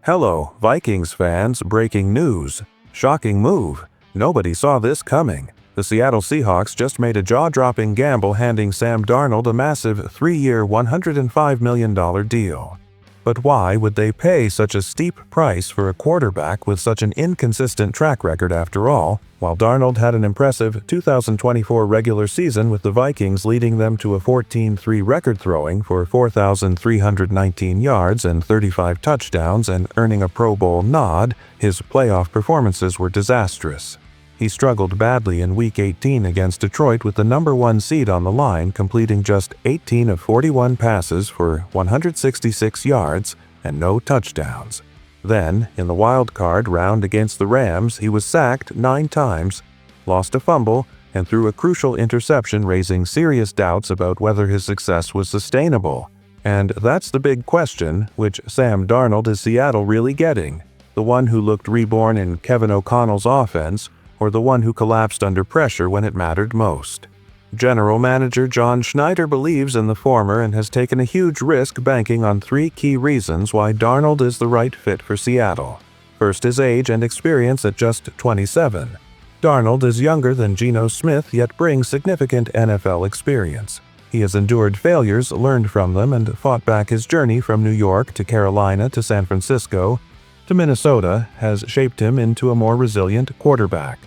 Hello, Vikings fans, breaking news. Shocking move. Nobody saw this coming. The Seattle Seahawks just made a jaw-dropping gamble handing Sam Darnold a massive 3-year, $105 million deal. But why would they pay such a steep price for a quarterback with such an inconsistent track record after all, while Darnold had an impressive 2024 regular season with the Vikings leading them to a 14-3 record throwing for 4,319 yards and 35 touchdowns and earning a Pro Bowl nod? His playoff performances were disastrous. He struggled badly in Week 18 against Detroit with the number 1 seed on the line, completing just 18 of 41 passes for 166 yards and no touchdowns. Then, in the wild card round against the Rams, he was sacked 9 times, lost a fumble, and threw a crucial interception, raising serious doubts about whether his success was sustainable. And that's the big question: which Sam Darnold is Seattle really getting? The one who looked reborn in Kevin O'Connell's offense, or the one who collapsed under pressure when it mattered most? General Manager John Schneider believes in the former and has taken a huge risk banking on 3 key reasons why Darnold is the right fit for Seattle. First, his age and experience at just 27. Darnold is younger than Geno Smith, yet brings significant NFL experience. He has endured failures, learned from them, and fought back. His journey from New York to Carolina to San Francisco to Minnesota has shaped him into a more resilient quarterback.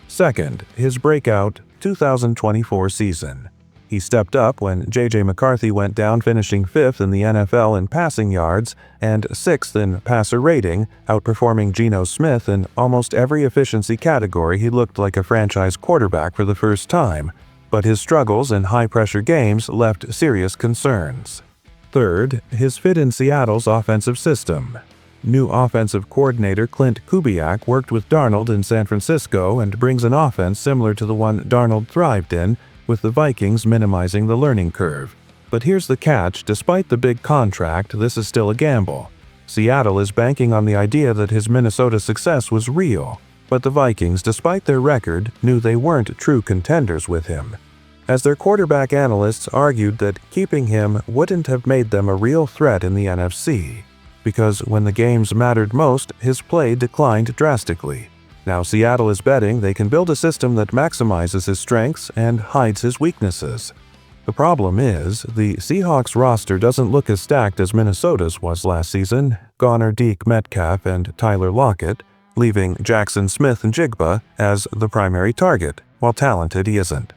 Second, his breakout 2024 season. He stepped up when J.J. McCarthy went down, finishing 5th in the NFL in passing yards and 6th in passer rating, outperforming Geno Smith in almost every efficiency category. He looked like a franchise quarterback for the first time, but his struggles in high-pressure games left serious concerns. Third, his fit in Seattle's offensive system. New offensive coordinator Klint Kubiak worked with Darnold in San Francisco and brings an offense similar to the one Darnold thrived in, with the Vikings minimizing the learning curve. But here's the catch: despite the big contract, this is still a gamble. Seattle is banking on the idea that his Minnesota success was real, but the Vikings, despite their record, knew they weren't true contenders with him, as their quarterback analysts argued that keeping him wouldn't have made them a real threat in the NFC. Because when the games mattered most, his play declined drastically. Now Seattle is betting they can build a system that maximizes his strengths and hides his weaknesses. The problem is, the Seahawks roster doesn't look as stacked as Minnesota's was last season. Gone are Deke Metcalf and Tyler Lockett, leaving Jackson Smith-Njigba as the primary target, while talented he isn't.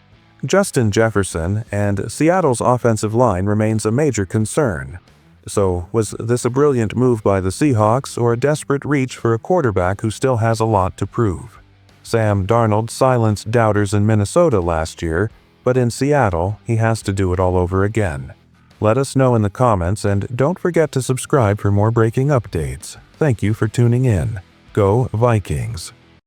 Justin Jefferson and Seattle's offensive line remains a major concern. So, was this a brilliant move by the Seahawks or a desperate reach for a quarterback who still has a lot to prove? Sam Darnold silenced doubters in Minnesota last year, but in Seattle, he has to do it all over again. Let us know in the comments, and don't forget to subscribe for more breaking updates. Thank you for tuning in. Go Vikings!